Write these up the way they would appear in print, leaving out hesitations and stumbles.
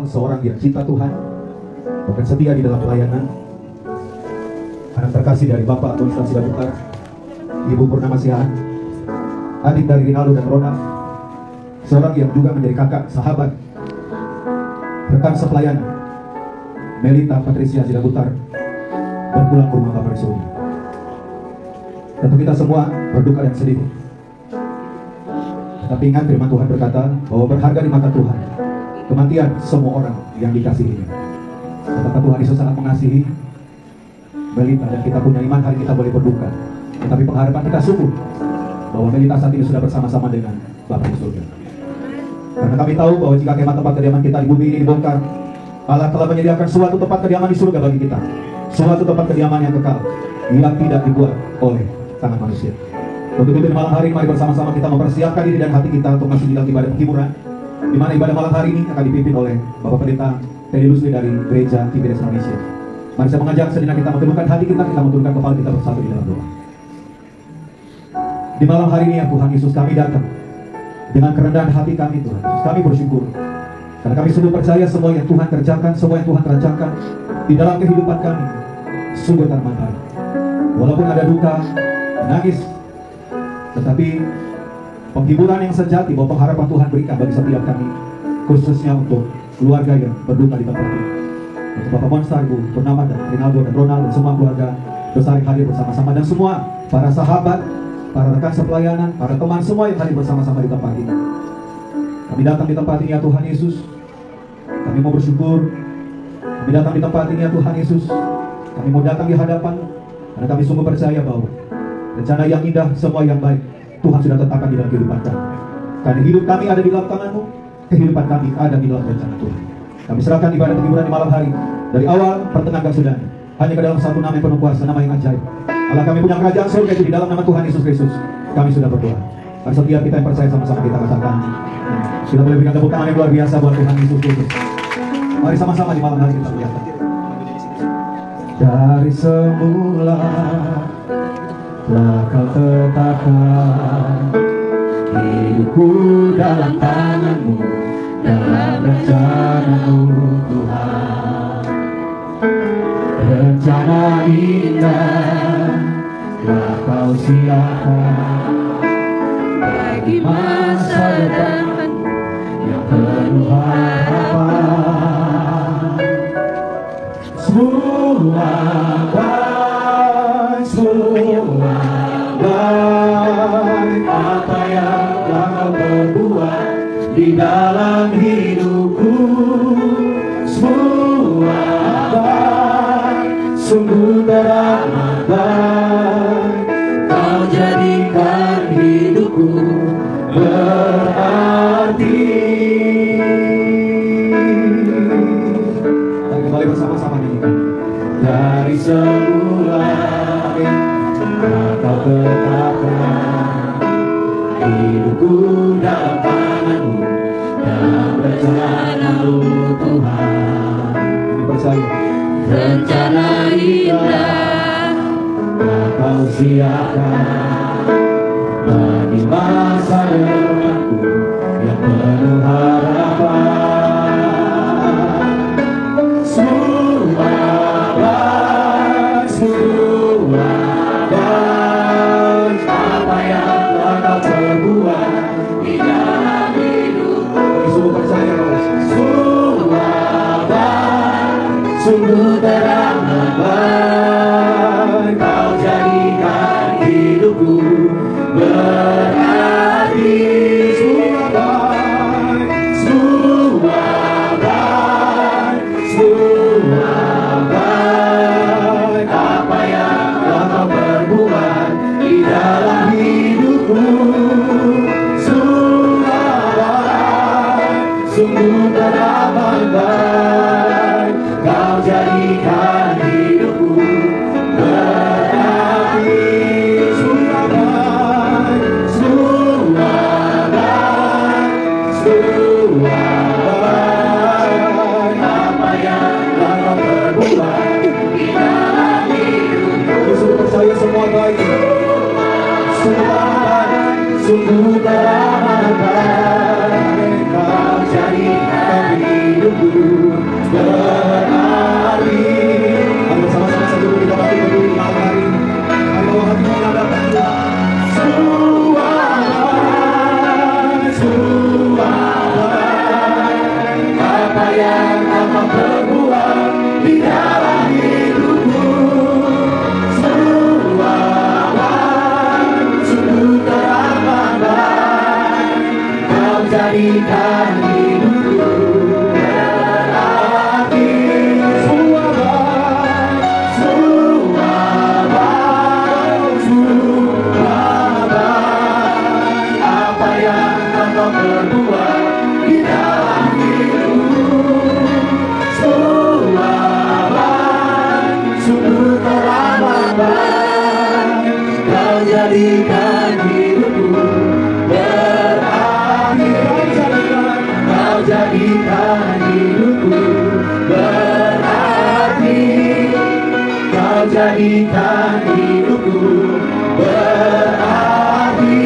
seorang yang cinta Tuhan, bahkan setia di dalam pelayanan. Anak terkasih dari Bapak Bonstan Sidaputar, Ibu Purnama Sihaan, adik dari Rinaldo dan Ronald, seorang yang juga menjadi kakak, sahabat, rekan sepelayanan, Melita Patricia Sidaputar, berpulang ke rumah Bapa di surga. Tentu kita semua berduka yang sedih. Tapi ingat firman Tuhan berkata bahwa berharga di mata Tuhan kematian semua orang yang dikasihinya. Kata Tuhan Yesus sangat mengasihi Melita, dan kita punya iman hari kita boleh berduka. Tetapi pengharapan kita sungguh bahwa Melita saat ini sudah bersama-sama dengan Bapa di surga. Karena kami tahu bahwa jika kemah tempat kediaman kita di bumi ini dibongkar, Allah telah menyediakan suatu tempat kediaman di surga bagi kita, suatu tempat kediaman yang kekal yang tidak dibuat oleh tangan manusia. Untuk itu di malam hari ini mari bersama-sama kita mempersiapkan diri dan hati kita untuk masuk di dalam ibadah penghiburan, di mana ibadah malam hari ini akan dipimpin oleh Bapak Pendeta Teddy Lusli dari Gereja TPS Indonesia. Mari saya mengajak sejenak kita menundukkan hati kita menundukkan kepala kita bersatu di dalam doa. Di malam hari ini ya Tuhan Yesus, kami datang dengan kerendahan hati kami Tuhan Yesus. Kami bersyukur karena kami sungguh percaya semua yang Tuhan kerjakan, semua yang Tuhan rencanakan di dalam kehidupan kami sungguh termanfaat. Walaupun ada duka, nangis, tetapi penghiburan yang sejati bahwa pengharapan Tuhan berikan bagi setiap kami, khususnya untuk keluarga yang berduka di tempat ini. Untuk Bapak Bonstan, Ibu Purnama, dan Rinaldo dan Ronald, dan semua keluarga besar yang hadir bersama-sama, dan semua para sahabat, para rekan sepelayanan, para teman semua yang hadir bersama-sama di tempat ini. Kami datang di tempat ini ya Tuhan Yesus. Kami mau bersyukur. Kami datang di tempat ini ya Tuhan Yesus. Kami mau datang di hadapan karena kami sungguh percaya bahwa rencana yang indah, semua yang baik Tuhan sudah tetapkan di dalam kehidupan kami. Karena hidup kami ada di dalam tangan-Mu, kehidupan kami ada di dalam rencana Tuhan. Kami serahkan ibadah penghiburan di malam hari, dari awal pertengahan ke sudah, hanya ke dalam satu nama yang penuh kuasa, nama yang ajaib. Allah, kami punya kerajaan surga itu di dalam nama Tuhan Yesus Kristus. Kami sudah berdoa. Mari setiap kita yang percaya sama-sama kita katakan, kita boleh berikan tepuk tangan yang luar biasa buat Tuhan Yesus Kristus. Mari sama-sama di malam hari kita lihat. Dari semula telah Kau tetapkan hidupku dalam tangan-Mu, dalam rencana-Mu Tuhan. Rencana indah telah Kau siapkan bagi masa depan yang penuh harapan. Semua baik apa yang telah Kau perbuat di dalam hidupku. Semua baik, sungguh teramat baik. Kau jadikan hidupku berarti. Dan kembali bersama-sama nyanyikan. Dari semula Kau tetapkan hidupku dalam tangan-Mu, dalam rencana-Mu Tuhan. Kami percaya rencana indah telah Kau siapkan bagi masa depanku yang penuh harapan. Semua baik, semua baik apa yang telah Kau perbuat di dalam hidupku. Sungguh percaya semua baik, sungguh teramat baik. Kau jadikan hidupku berarti. Semua baik, semua baik, semua baik apa yang telah Kau perbuat di dalam hidupku. Semua baik, sungguh teramat baik. Kau jadikan berarti. Mari bersama-sama saja kita bagi berdiri malam hari. Mari bawa hati kita datang Tuhan. Apa yang Engkau perbuat di dalam hidupku, sungguh teramat. Kau jadikan hidupku berarti. Apa yang Engkau perbuat di dalam hidupku, sungguh teramat. Kau jadikan hidupku berarti. Kau jadikan hidupku berarti. Kau jadikan hidupku berarti.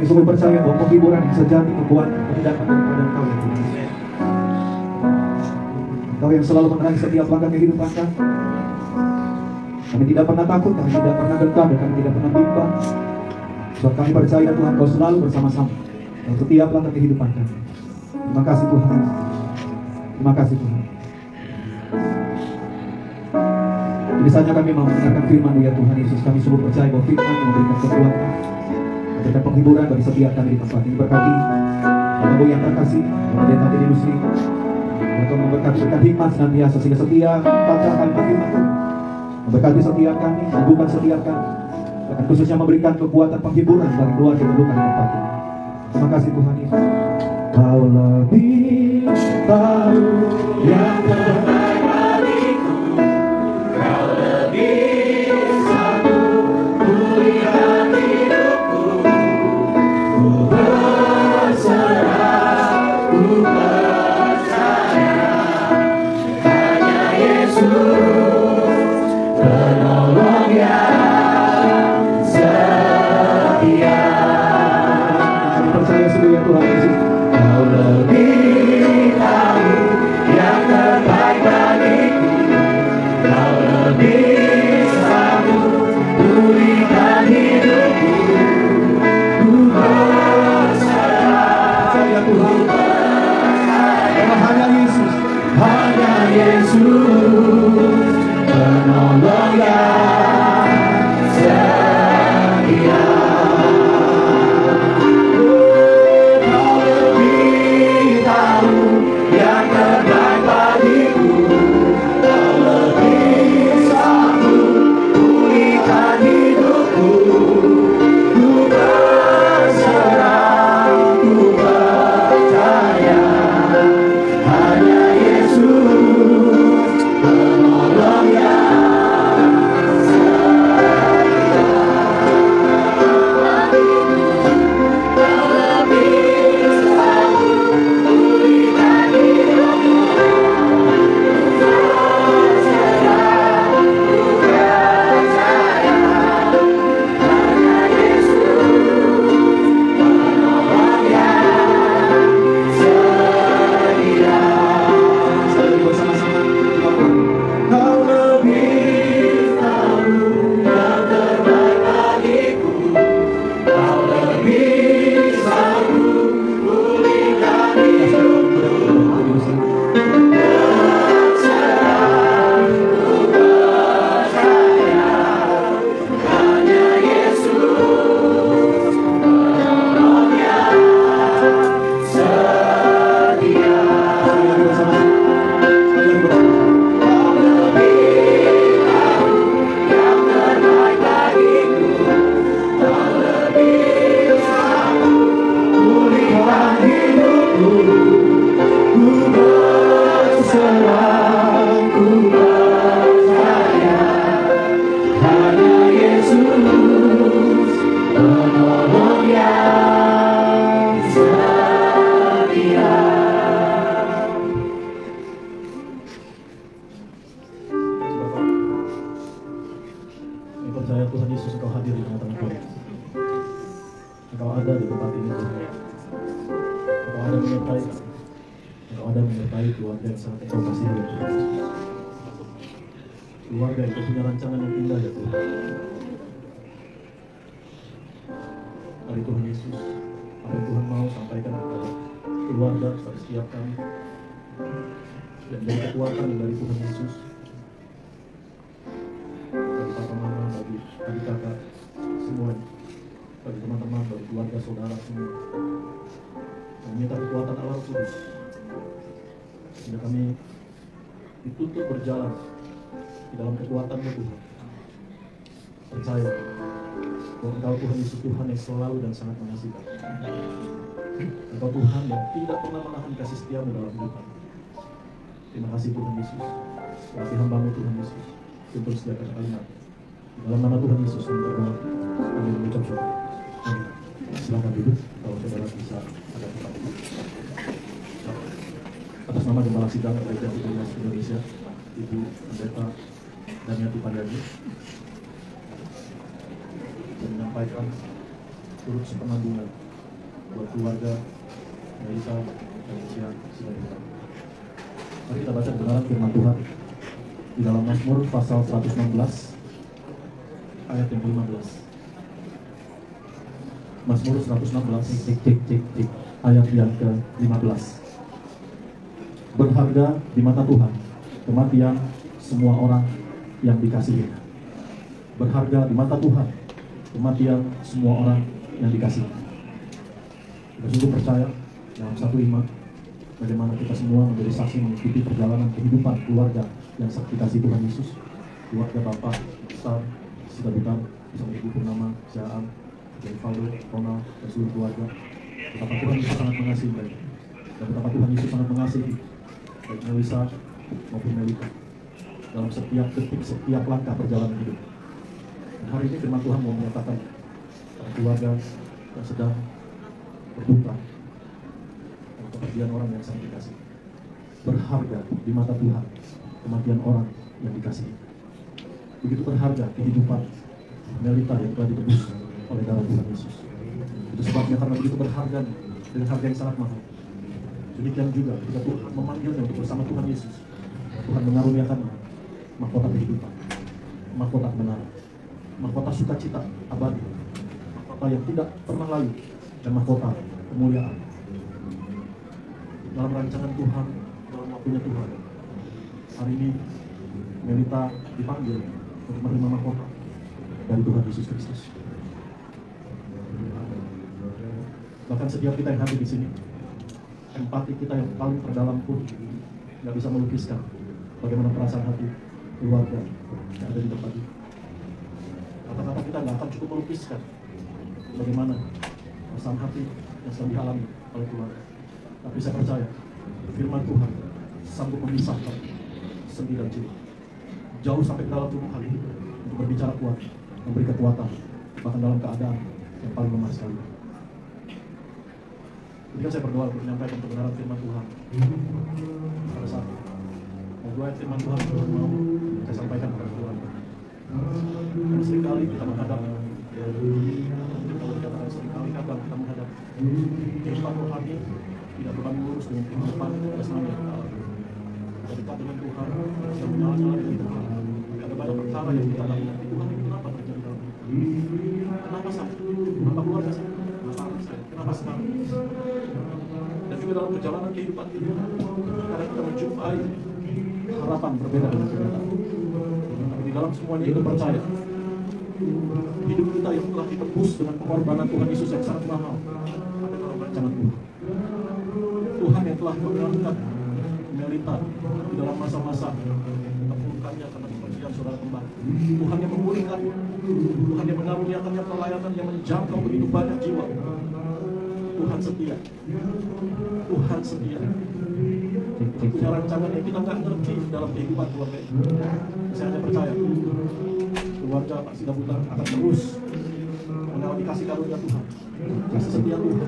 Kami percaya bahwa penghiburan yang sejati, kekuatan yang datang daripada Engkau ya Tuhan. Engkau yang selalu menerangi setiap langkah kehidupan kami. Kami tidak pernah takut, kami tidak pernah gentar, dan kami tidak pernah bimbang. Sebab kami percaya Tuhan, Kau selalu bersama-sama dalam setiap langkah kehidupan kami. Terima kasih Tuhan. Terima kasih Tuhan. Ini saja kami mau mendengarkan firman-Mu ya Tuhan Yesus. Kami sungguh percaya bahwa firman memberikan kekuatan, memberikan penghiburan bagi setiap kami di tempat ini. Berkati Bapak yang terkasih, Pendeta Teddy Nusri, untuk memberkati hikmat senantiasa sehingga setiap kata kalimat firman-Mu memberkati setiap kami, membuka setiap kami, dan khususnya memberikan kekuatan penghiburan bagi keluarga yang berduka di tempat ini. Terima kasih Tuhan Yesus. Kau lebih tahu yang terbaik bagiku. Kau lebih sanggup pulihkan hidupku. Ku berserah, ku percaya hanya Yesus penolong yang setia. Kami percaya sungguh ya Tuhan Yesus. Kau lebih tahu yang terbaik bagiku. Kau lebih sanggup pulihkan hidupku. Ku berserah, percaya Tuhan. Hanya Yesus, hanya Yesus penolong yang setia. Kau ada menyertai kami. Engkau ada menyertai keluarga yang sangat Engkau kasihi ya Tuhan. Keluarga yang punya rancangan yang indah ya Tuhan. Hari Tuhan Yesus, apa yang Tuhan mau sampaikan kepada keluarga setiap kami, dan dari kekuatan dari Tuhan Yesus, bagi papa mama, bagi adik kakak semuanya, bagi teman-teman, bagi keluarga saudara semua, kami minta kekuatan Allah Kudus sehingga kami dituntut berjalan di dalam kekuatan-Mu Tuhan. Percaya bahwa Engkau Tuhan Yesus, Tuhan yang selalu dan sangat mengasihi kami. Engkau Tuhan yang tidak pernah menahan kasih setia-Mu dalam hidup kami. Terima kasih Tuhan Yesus. Latih hamba-Mu Tuhan Yesus untuk setiap kalimat. Di dalam nama Tuhan Yesus kami berdoa. Kami mengucap syukur. Amin. Silakan duduk kalau saudara bisa ada tempat duduk. Atas nama Gembala Sidang Gereja Baptis Indonesia, Ibu Pendeta Damiati Padiagi, dan menyampaikan turut sepenanggungan buat keluarga Melita dan Cia Sibarita. Mari kita baca kebenaran firman Tuhan di dalam Mazmur pasal 116 ayat yang 15. Mazmur 116 ayat yang ke-15. Berharga di mata Tuhan kematian semua orang yang dikasihi. Berharga di mata Tuhan kematian semua orang yang dikasihi. Kita sungguh percaya dalam satu iman bagaimana kita semua menjadi saksi mengikuti perjalanan kehidupan keluarga yang dikasihi Tuhan Yesus. Keluarga Bapak, Star, Sita Butar, bersama Ibu Purnama, Siaan, Faldo, Ronald, dan seluruh keluarga. Betapa Tuhan Yesus sangat mengasihi mereka, dan betapa Tuhan Yesus sangat mengasihi baik Melisa maupun Melita dalam setiap detik, setiap langkah perjalanan hidup. Dan hari ini firman Tuhan mau menyatakan pada keluarga yang sedang berduka dan kepergian orang yang sangat dikasihi. Berharga di mata Tuhan kematian orang yang dikasihi. Begitu berharga kehidupan Melita yang telah ditebus oleh darah Tuhan Yesus. Itu sebabnya karena begitu berharga dengan harga yang sangat mahal. Demikian juga ketika Tuhan memanggilnya untuk bersama Tuhan Yesus, Tuhan mengaruniakan mahkota kehidupan, mahkota kebenaran, mahkota sukacita abadi, mahkota yang tidak pernah layu, dan mahkota kemuliaan. Dalam rancangan Tuhan, dalam waktunya Tuhan, hari ini Melita dipanggil untuk menerima mahkota dari Tuhan Yesus Kristus. Bahkan setiap kita yang hadir di sini, empati kita yang paling terdalam pun nggak bisa melukiskan bagaimana perasaan hati keluarga yang ada di tempat ini. Kata-kata kita nggak akan cukup melukiskan bagaimana perasaan hati yang sedang dialami oleh keluarga. Tapi saya percaya firman Tuhan sanggup memisahkan sendi dan jiwa, jauh sampai ke dalam tubuh hati untuk berbicara kuat, memberi kekuatan, bahkan dalam keadaan yang paling lemah sekali. Ketika saya berdoa untuk menyampaikan kebenaran firman Tuhan pada saat dua ayat firman Tuhan mau saya sampaikan kepada keluarga. Karena seringkali kita menghadap, kalau dikatakan seringkali kapan kita menghadap kehidupan rohani tidak berbanding lurus dengan kehidupan jasmani yang kita alami. Kita dekat dengan Tuhan, kita menyala-nyala dengan Tuhan. Ada banyak perkara yang kita alami. Tuhan ini kenapa terjadi dalam hidup? Kenapa saya? Kenapa keluarga saya? Kenapa anak saya? Kenapa sekarang? Dan juga dalam perjalanan kehidupan kita, kadang kita menjumpai harapan berbeda dengan kenyataan. Tapi di dalam semuanya itu percaya hidup kita yang telah ditebus dengan pengorbanan Tuhan Yesus yang sangat mahal ada dalam rancangan Tuhan. Tuhan yang telah mengangkat Melita di dalam masa-masa terpurukkannya karena kepergian saudara kembar. Tuhan yang memulihkan, Tuhan yang mengaruniakannya pelayanan yang menjangkau begitu banyak jiwa. Tuhan setia. Tuhan setia. Punya rancangan yang kita nggak ngerti dalam kehidupan keluarga ini. Saya hanya percaya keluarga Pak Sida Butar akan terus mengalami kasih karunia Tuhan, kasih setia Tuhan,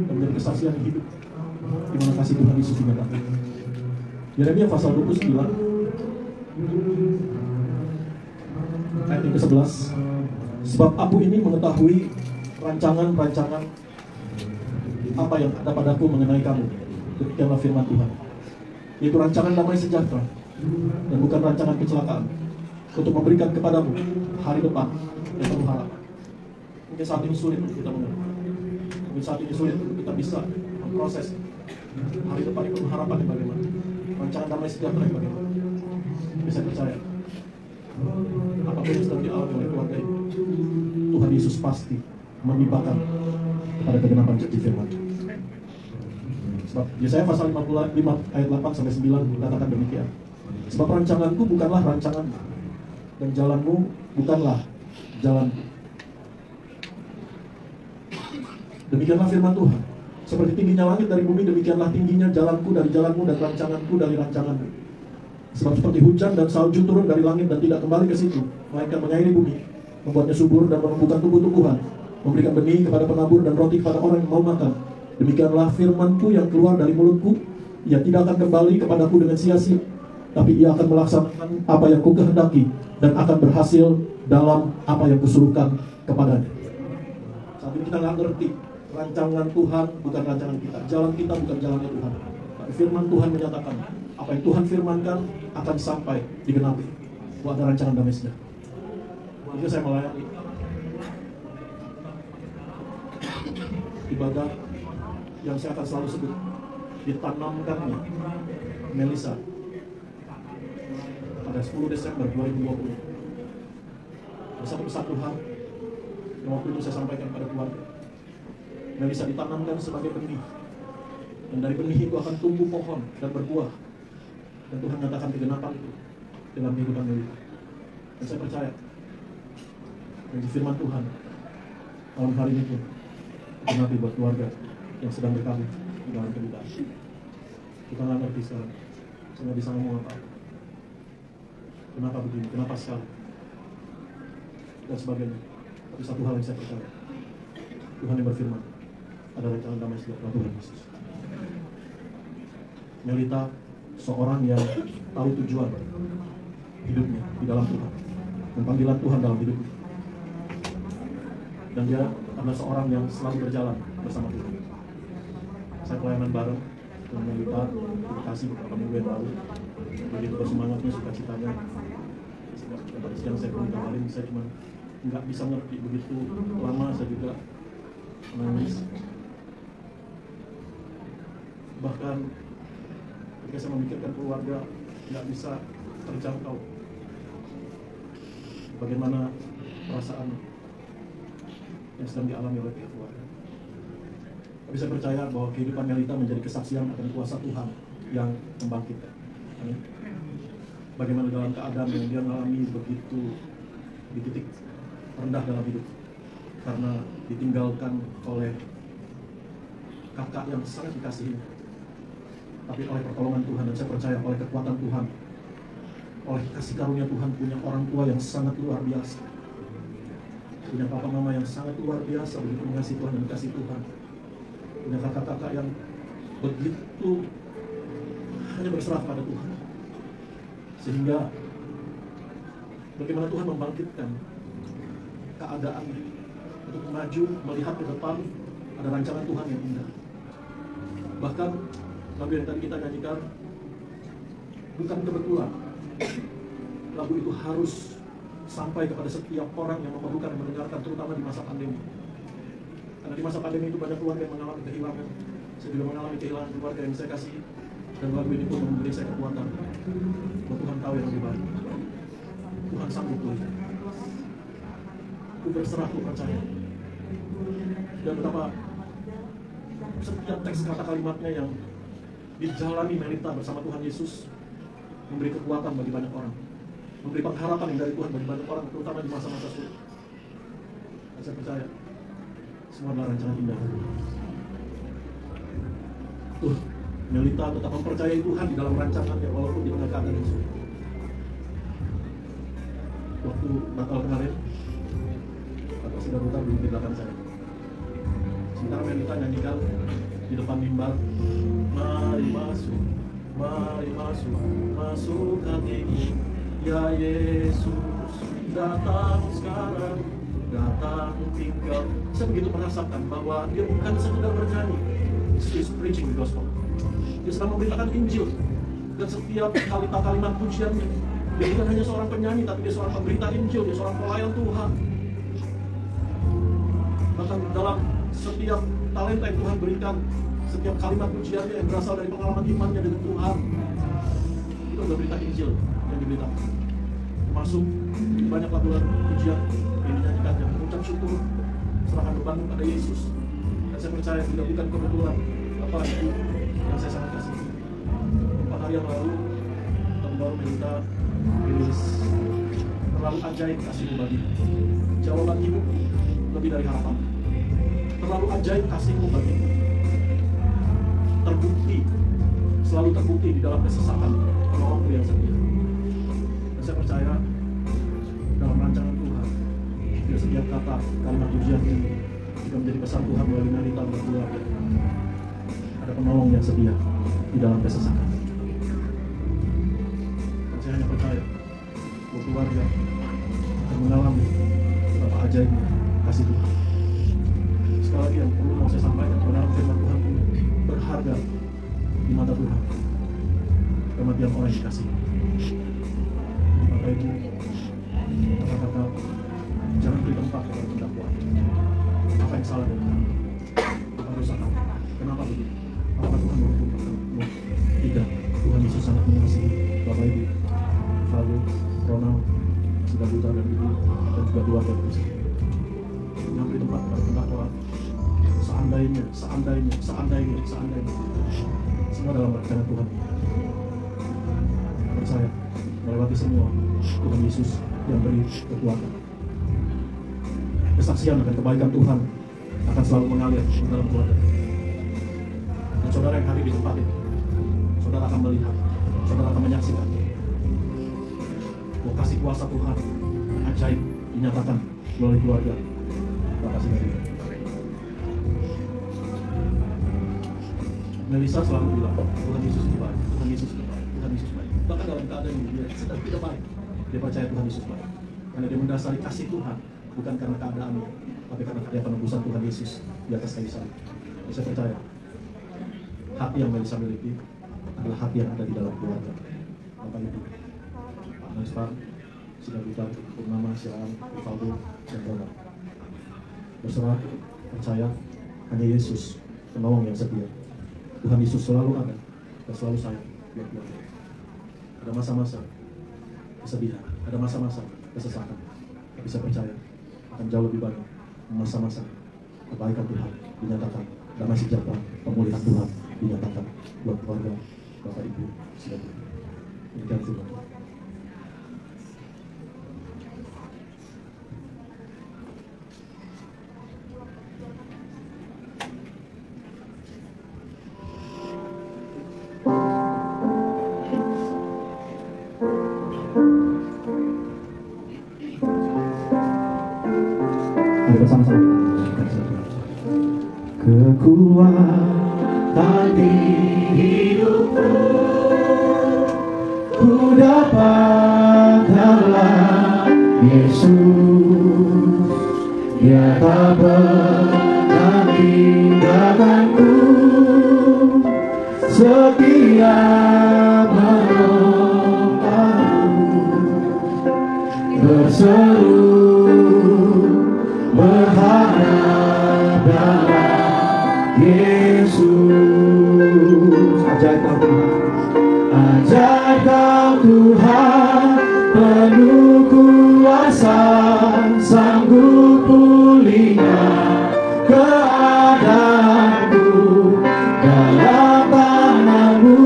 dan menjadi kesaksian yang hidup di mana kasih Tuhan Yesus dinyatakan. Yeremia pasal 29 ayat yang ke-11. Sebab aku ini mengetahui rancangan-rancangan apa yang ada padaku mengenai kamu. Demikianlah firman Tuhan. Itu rancangan damai sejahtera dan bukan rancangan kecelakaan, untuk memberikan kepadamu hari depan yang penuh harapan. Mungkin saat ini sulit untuk kita mengerti. Mungkin saat ini sulit untuk kita bisa memproses hari depan yang penuh harapan yang bagaimana, rancangan damai sejahtera yang bagaimana. Bisa percaya, apapun yang sedang dialami oleh keluarga ini, Tuhan Yesus pasti menibakan kepada kegenapan janji firman. Sebab Yesaya pasal 55 ayat 8 sampai 9 katakan demikian. Sebab rancanganku bukanlah rancanganmu, dan jalanmu bukanlah jalanku. Demikianlah firman Tuhan. Seperti tingginya langit dari bumi, demikianlah tingginya jalanku dari jalanmu dan rancanganku dari rancanganmu. Sebab seperti hujan dan salju turun dari langit dan tidak kembali ke situ, melainkan mengairi bumi, membuatnya subur dan menumbuhkan tumbuh-tumbuhan, memberikan benih kepada penabur dan roti kepada orang yang mau makan. Demikianlah firmanku yang keluar dari mulutku, ia tidak akan kembali kepadaku dengan sia-sia, tapi ia akan melaksanakan apa yang ku kehendaki dan akan berhasil dalam apa yang kusuruhkan kepadanya. Saat ini kita nggak ngerti, rancangan Tuhan bukan rancangan kita, jalan kita bukan jalannya Tuhan. Tapi firman Tuhan menyatakan, apa yang Tuhan firmankan akan sampai digenapi. Buat ada rancangan damai sejahtera. Jadi saya melayani ibadah yang saya akan selalu sebut, ditanamkannya Melisa pada 10 Desember 2020. Bersatu pesan Tuhan yang waktu itu saya sampaikan pada keluarga. Melisa ditanamkan sebagai benih, dan dari benih itu akan tumbuh pohon dan berbuah. Dan Tuhan nyatakan kegenapan itu dalam kehidupan Melisa. Dan saya percaya dari firman Tuhan malam hari ini pun digenapi buat keluarga yang sedang berkabung di dalam kebutaan. Kita nggak ngerti sekarang, saya nggak bisa ngomong apa. Kenapa begini? Kenapa sekali? Dan sebagainya. Tapi satu hal yang saya percaya, Tuhan yang berfirman, ada rencana damai sejahtera Tuhan Yesus. Melita seorang yang tahu tujuan hidupnya di dalam Tuhan dan panggilan Tuhan dalam hidupnya. Dan dia adalah seorang yang selalu berjalan bersama Tuhan. Saya pelayanan bareng dengan Melita di Bekasi beberapa minggu yang lalu. Begitu bersemangatnya, sukacitanya. Pada siang saya pun ditawarin, saya cuma nggak bisa ngerti begitu lama, saya juga menangis. Bahkan ketika saya memikirkan keluarga, nggak bisa terjangkau bagaimana perasaan yang sedang dialami oleh pihak keluarga. Tapi saya percaya bahwa kehidupan Melita menjadi kesaksian akan kuasa Tuhan yang membangkitkan. Amin. Bagaimana dalam keadaan yang dia mengalami begitu di titik rendah dalam hidup, karena ditinggalkan oleh kakak yang sangat dikasihi. Tapi oleh pertolongan Tuhan, dan saya percaya oleh kekuatan Tuhan, oleh kasih karunia Tuhan, punya orang tua yang sangat luar biasa, punya papa mama yang sangat luar biasa, begitu mengasihi Tuhan dan kasih Tuhan, punya kakak-kakak yang begitu hanya berserah pada Tuhan, sehingga bagaimana Tuhan membangkitkan keadaan untuk maju, melihat ke depan, ada rancangan Tuhan yang indah. Bahkan lagu yang tadi kita nyanyikan bukan kebetulan, lagu itu harus sampai kepada setiap orang yang memerlukan dan mendengarkan, terutama di masa pandemi. Karena di masa pandemi itu banyak keluarga yang mengalami kehilangan. Saya juga mengalami kehilangan keluarga yang saya kasih, dan lagu ini pun memberi saya kekuatan bahwa Tuhan tahu yang lebih baik. Tuhan sanggup pulih. Aku berserah, aku percaya. Dan betapa setiap teks kata kalimatnya yang dijalani Melita bersama Tuhan Yesus memberi kekuatan bagi banyak orang, memberi pengharapan yang dari Tuhan bagi banyak orang, terutama di masa-masa sulit. Dan saya percaya semua adalah rancangan indah. Melita tetap mempercayai Tuhan di dalam rancangannya walaupun di tengah keadaan yang sulit. Waktu Natal kemarin, Bapak sudah putar di belakang saya. Sementara Melita nyanyikan di depan mimbar, mari masuk, masuk hatiku, ya Yesus, datang sekarang, datang tinggal. Saya begitu merasakan bahwa dia bukan sekedar bernyanyi, preaching the gospel. Dia sedang memberitakan Injil. Dan setiap kalimat pujiannya, dia bukan hanya seorang penyanyi, tapi dia seorang pemberita Injil, dia seorang pelayan Tuhan. Bahkan dalam setiap talenta yang Tuhan berikan, setiap kalimat pujiannya yang berasal dari pengalaman imannya dengan Tuhan, itu adalah berita Injil yang diberitakan. Termasuk banyak lagu-lagu pujian yang dinyanyikan yang mengucap syukur, serahkan beban pada Yesus. Dan saya percaya juga bukan kebetulan Bapak Ibu yang saya sangat kasih. 4 hari yang lalu, tahun baru minta rilis terlalu ajaib kasihmu bagiku. Jawaban ibu lebih dari harapan. Terlalu ajaib kasihmu bagiku. Terbukti, selalu terbukti di dalam kesesakan penolongku yang setia. Dan saya percaya dalam rancangan Tuhan, di setiap kata kalimat pujian ini juga menjadi pesan Tuhan melalui nalita berdua. Ada penolong yang setia di dalam kesesakan. Dan saya hanya percaya bahwa keluarga akan mengalami betapa ajaibnya kasih Tuhan. Sekali lagi yang perlu mau saya sampaikan, kebenaran firman Tuhan ini berharga di mata Tuhan. Kematian orang yang dikasihi. Bapak Ibu, kata-kata jangan beri tempat kepada pendakwaan. Apa yang salah dengan kamu? Apa dosa kamu? Kenapa begitu? Apakah Tuhan menghukum kamu? Tidak. Tuhan Yesus sangat mengasihi Bapak Ibu, Valdo, Ronald, Sida Buta dan Ibu, dan juga keluarga besar. Jangan beri tempat kepada pendakwaan. Seandainya, semua dalam rancangan Tuhan. Percaya, melewati semua, Tuhan Yesus yang beri kekuatan. Kesaksian akan kebaikan Tuhan akan selalu mengalir di dalam keluarga. Dan saudara yang hadir di tempat ini, saudara akan melihat, saudara akan menyaksikan bahwa kasih kuasa Tuhan ajaib dinyatakan melalui keluarga Bapak sendiri. Melissa selalu bilang, Tuhan Yesus itu baik, Tuhan Yesus itu baik, Tuhan Yesus baik. Bahkan dalam keadaan yang dia sedang tidak baik, dia percaya Tuhan Yesus baik. Karena dia mendasari kasih Tuhan, bukan karena keadaannya, tapi karena karya penebusan Tuhan Yesus di atas kayu salib. Saya percaya, hati yang Melissa miliki adalah hati yang ada di dalam keluarga. Bapak Ibu, Pak Naspar, Sida Buta, Purnama, Siaran, Valdo, dan Ronald. Berserah, percaya, hanya Yesus, penolong yang setia. Tuhan Yesus selalu ada dan selalu sayang buat keluarga. Ada masa-masa kesedihan, ada masa-masa kesesakan. Tapi saya percaya akan jauh lebih banyak masa-masa kebaikan Tuhan dinyatakan, damai sejahtera, pemulihan Tuhan dinyatakan buat keluarga Bapak Ibu sekalian. Demikian firman Tuhan. Bersama-sama kekuatan di hidupku ku dapatkanlah Yesus, Dia tak pernah tinggalkanku, setiap menolongku, berseru berharap dalam Yesus. Ajaib Kau Tuhan, ajaib Kau Tuhan, penuh kuasa, sanggup pulihnya keadaanku dalam tangan-Mu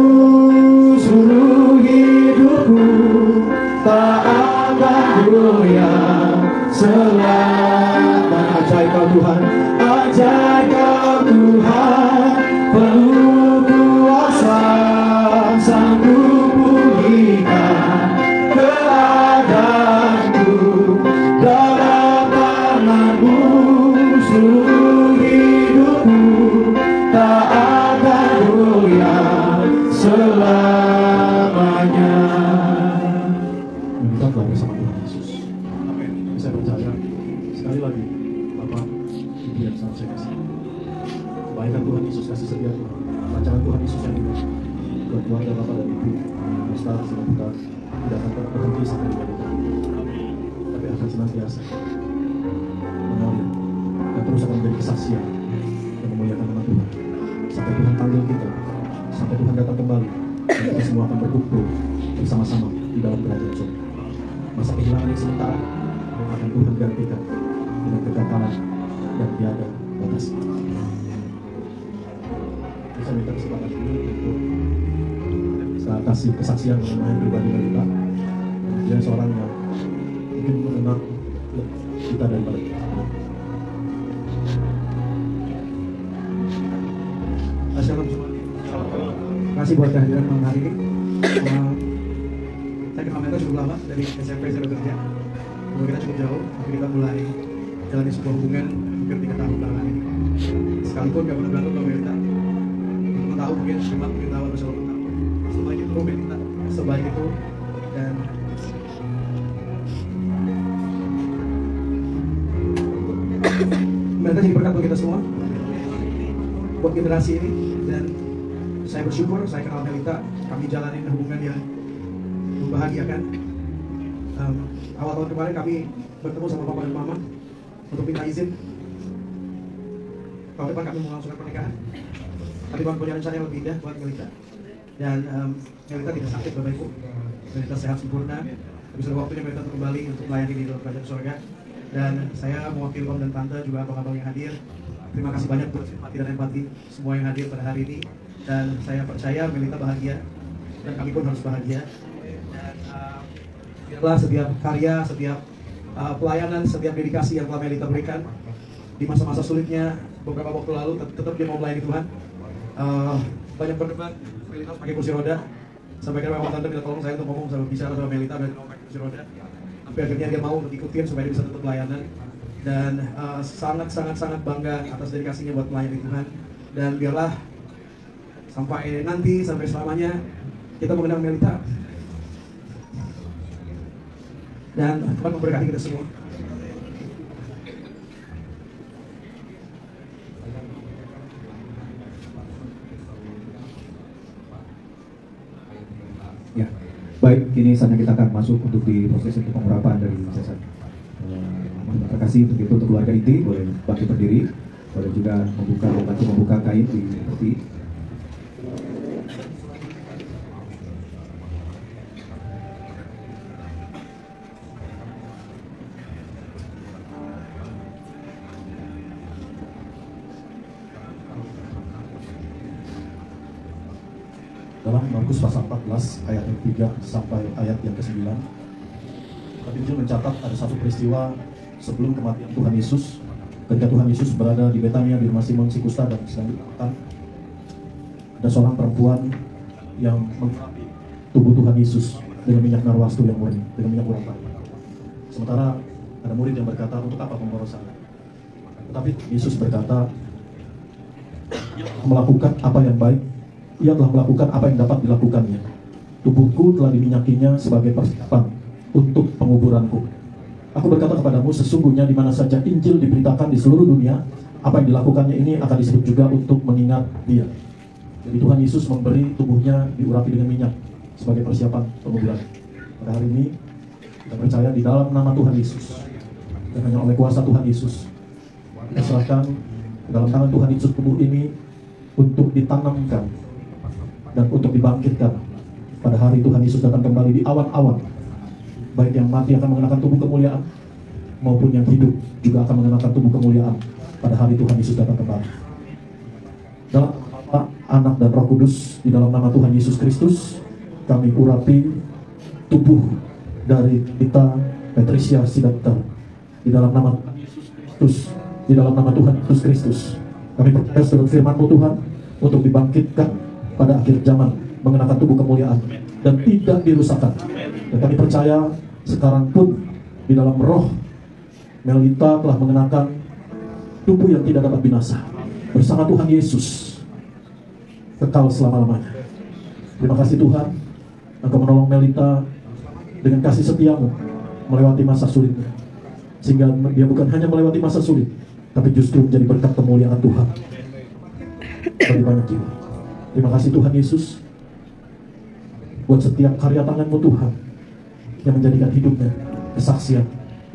Tuhan. Rancangan Tuhan Yesus yang indah buat keluarga Bapak dan Ibu Lestari Simanjuntak tidak akan berhenti sampai di balik kami, tapi akan senantiasa mengalir dan terus akan menjadi kesaksian yang memuliakan nama Tuhan sampai Tuhan panggil kita, sampai Tuhan datang kembali, dan kita semua akan berkumpul bersama-sama di dalam kerajaan surga. Masa kehilangan yang sementara akan Tuhan gantikan dengan kekekalan dan tiada batas. Bisa minta kesempatan ini untuk saya kasih kesaksian mengenai pribadi kita. Dia seorang yang mungkin mengenal kita daripada kita. Shalom semua. Terima kasih buat kehadiran malam hari ini. Saya kenal mereka cukup lama, dari SMP saya bekerja. Hubungan kita cukup jauh, tapi kita mulai jalani sebuah hubungan hampir 3 tahun belakangan ini. Sekalipun gak pernah berantem sama Melita. Untuk tahu mungkin cuma mungkin tahu atau selalu tahu. Sebaik itu Melita, sebaik itu, dan Melita jadi berkat buat kita semua, buat generasi ini. Dan saya bersyukur saya kenal Melita, kami jalanin hubungan yang membahagiakan. Awal tahun kemarin kami bertemu sama papa dan mama untuk minta izin tahun depan kami melangsungkan pernikahan. Tapi Tuhan punya rencana yang lebih indah buat Melita. Dan Melita tidak sakit Bapak Ibu, Melita sehat sempurna. Tapi sudah waktunya Melita untuk kembali untuk melayani di dalam kerajaan surga. Dan saya mewakili Om dan Tante juga abang-abang yang hadir. Terima kasih banyak buat simpati dan empati semua yang hadir pada hari ini. Dan saya percaya Melita bahagia dan kami pun harus bahagia. Dan biarlah setiap karya, setiap pelayanan, setiap dedikasi yang telah Melita berikan di masa-masa sulitnya beberapa waktu lalu, tetap dia mau melayani Tuhan. Banyak berdebat, Melita pakai kursi roda. Sampai akhirnya Bapak Tante minta tolong saya untuk ngomong sama bicara sama Melita, Melita mau pakai kursi roda. Tapi akhirnya dia mau untuk ikutin supaya dia bisa tetap pelayanan. Dan sangat bangga atas dedikasinya buat melayani Tuhan. Dan biarlah sampai nanti, sampai selamanya kita mengenal Melita. Dan Tuhan memberkati kita semua. Ya, baik, kini saatnya kita akan masuk untuk di proses untuk pengurapan dari sesat. Terima kasih untuk itu, untuk keluarga inti boleh bantu berdiri, boleh juga membuka kain di peti. Dalam Markus pasal 14 ayat yang 3 sampai ayat yang ke-9, Nabi Injil mencatat ada satu peristiwa sebelum kematian Tuhan Yesus. Ketika Tuhan Yesus berada di Betania di rumah Simon si Kusta dan sedang dimakan, ada seorang perempuan yang mengurapi tubuh Tuhan Yesus dengan minyak narwastu yang murni, dengan minyak urapan. Sementara ada murid yang berkata, untuk apa memborong saya? Tetapi Yesus berkata, ia telah melakukan apa yang baik, ia telah melakukan apa yang dapat dilakukannya. Tubuhku telah diminyakinya sebagai persiapan untuk penguburanku. Aku berkata kepadamu, sesungguhnya di mana saja Injil diberitakan di seluruh dunia, apa yang dilakukannya ini akan disebut juga untuk mengingat dia. Jadi Tuhan Yesus memberi tubuhnya diurapi dengan minyak sebagai persiapan penguburan. Pada hari ini kita percaya di dalam nama Tuhan Yesus dan hanya oleh kuasa Tuhan Yesus kita serahkan dalam tangan Tuhan Yesus tubuh ini untuk ditanamkan dan untuk dibangkitkan pada hari Tuhan Yesus datang kembali di awan-awan. Baik yang mati akan mengenakan tubuh kemuliaan, maupun yang hidup juga akan mengenakan tubuh kemuliaan pada hari Tuhan Yesus datang kembali. Dalam nama Bapa, Anak dan Roh Kudus, di dalam nama Tuhan Yesus Kristus, kami urapi tubuh dari kita Patricia Siddhartha di dalam nama Tuhan Yesus Kristus, di dalam nama Tuhan Yesus Kristus. Kami percaya seluruh firman-Mu Tuhan untuk dibangkitkan pada akhir zaman, mengenakan tubuh kemuliaan dan tidak dirusakkan. Dan kami percaya sekarang pun di dalam roh Melita telah mengenakan tubuh yang tidak dapat binasa bersama Tuhan Yesus kekal selama-lamanya. Terima kasih Tuhan, Engkau menolong Melita dengan kasih setiamu melewati masa sulitnya, sehingga dia bukan hanya melewati masa sulit, tapi justru menjadi berkat kemuliaan Tuhan. bagi banyak jiwa. Terima kasih Tuhan Yesus buat setiap karya tangan-Mu Tuhan yang menjadikan hidupnya kesaksian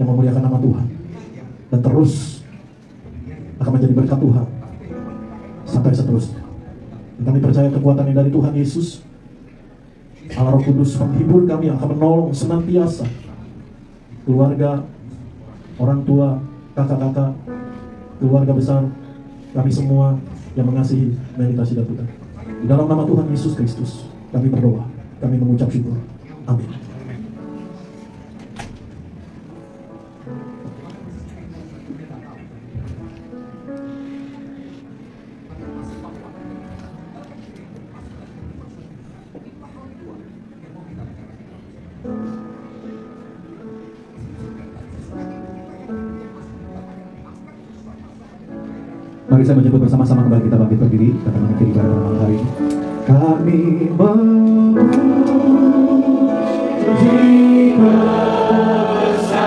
yang memuliakan nama Tuhan, dan terus akan menjadi berkat Tuhan sampai seterusnya. Dan kami percaya kekuatan yang dari Tuhan Yesus, Allah Roh Kudus menghibur kami, yang akan menolong senantiasa keluarga, orang tua, kakak-kakak, keluarga besar, kami semua yang mengasihi Melita Sidabutar. Di dalam nama Tuhan Yesus Kristus kami berdoa, kami mengucap syukur. Amin. Mari saya menyebut bersama-sama kembali, kita bangkit berdiri, kita mengakhiri ibadah malam hari ini. Kami memuji bersamamu,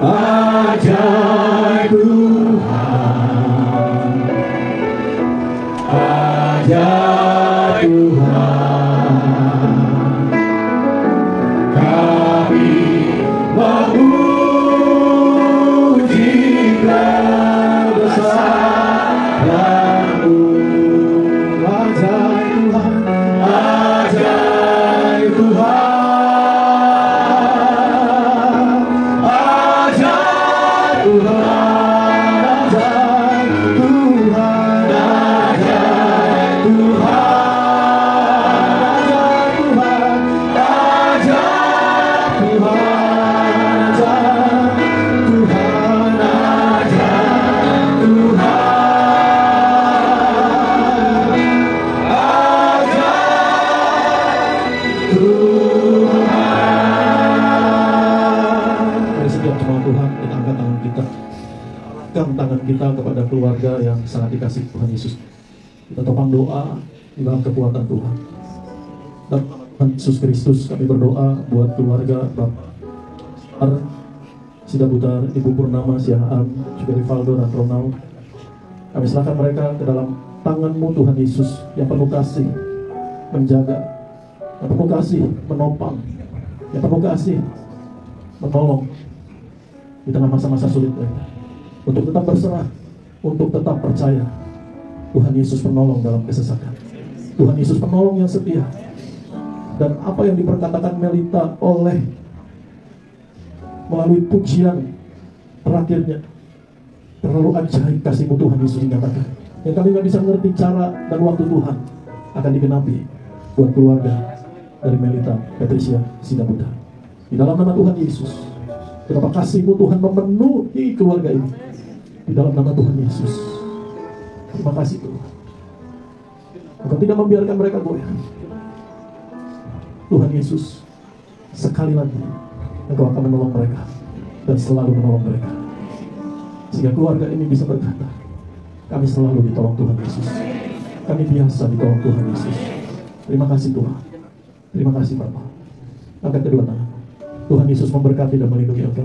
ajaib Tuhan, ajaib Tuhan, kami memuji tangan kita kepada keluarga yang sangat dikasih Tuhan Yesus. Kita topang doa di dalam kekuatan Tuhan. Dan Tuhan Yesus Kristus, kami berdoa buat keluarga Bapak Sidabutar, Ibu Purnama, Siahaan, juga Rivaldo dan Ronald. Kami serahkan mereka ke dalam tangan-Mu Tuhan Yesus yang penuh kasih, menjaga, yang penuh kasih, menopang, yang penuh kasih, menolong di tengah masa-masa sulit mereka. Untuk tetap berserah, untuk tetap percaya Tuhan Yesus penolong dalam kesesakan. Tuhan Yesus penolong yang setia. Dan apa yang diperkatakan Melita oleh melalui pujian terakhirnya, terlalu ajaib kasih-Mu Tuhan Yesus dinyatakan, yang kami gak bisa mengerti cara dan waktu Tuhan akan digenapi buat keluarga dari Melita Patricia Sidabutar. Di dalam nama Tuhan Yesus, betapa kasih-Mu Tuhan memenuhi keluarga ini. Di dalam nama Tuhan Yesus, terima kasih Tuhan. Engkau tidak membiarkan mereka goyah. Tuhan Yesus, sekali lagi Engkau akan menolong mereka dan selalu menolong mereka, sehingga keluarga ini bisa berkata, kami selalu ditolong Tuhan Yesus, kami biasa ditolong Tuhan Yesus. Terima kasih Tuhan. Terima kasih Bapa. Angkat kedua tangan. Tuhan Yesus memberkati dan melindungi engkau.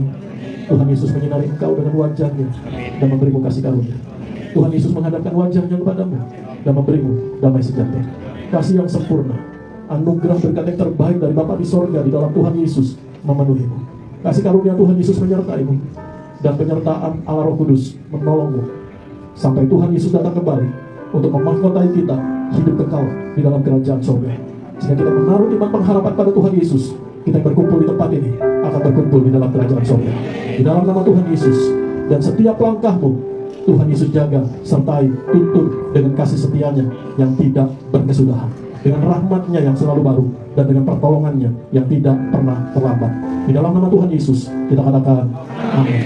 Tuhan Yesus menyinari engkau dengan wajah-Nya dan memberimu kasih karunia. Tuhan Yesus menghadapkan wajah-Nya kepadamu dan memberimu damai sejahtera, kasih yang sempurna, anugerah berkat yang terbaik dari Bapa di sorga di dalam Tuhan Yesus memenuhimu. Kasih karunia Tuhan Yesus menyertaimu, dan penyertaan Allah Roh Kudus menolongmu sampai Tuhan Yesus datang kembali untuk memahkotai kita hidup kekal di dalam kerajaan sorga. Sehingga kita menaruh iman pengharapan pada Tuhan Yesus, kita yang berkumpul di tempat ini akan berkumpul di dalam kerajaan sorga. Di dalam nama Tuhan Yesus, dan setiap langkahmu Tuhan Yesus jaga, sertai, tuntun dengan kasih setianya yang tidak berkesudahan, dengan rahmat-Nya yang selalu baru, dan dengan pertolongan-Nya yang tidak pernah terlambat. Di dalam nama Tuhan Yesus kita katakan amin.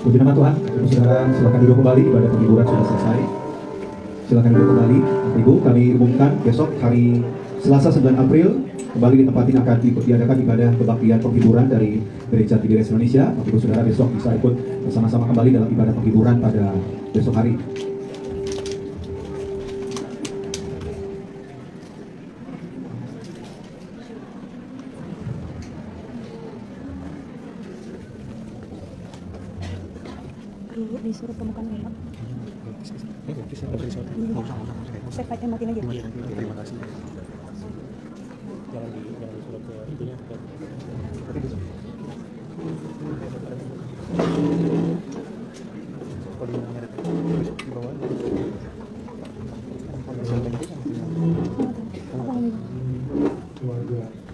Puji nama Tuhan. Ibu saudara, silakan duduk kembali, ibadah penghiburan sudah selesai. Silakan duduk kembali. Ibu, kami umumkan besok hari Selasa 9 April kembali di tempat ini akan diadakan ibadah kebaktian penghiburan dari Gereja Tiberias Indonesia. Ibu saudara besok bisa ikut bersama-sama kembali dalam ibadah penghiburan pada besok hari. disuruh temukan Bapak. Saya pakai matiin aja. Terima kasih. Jangan disuruh ke itunya. Kalau di mana di bawah. Apa ini? Keluarga.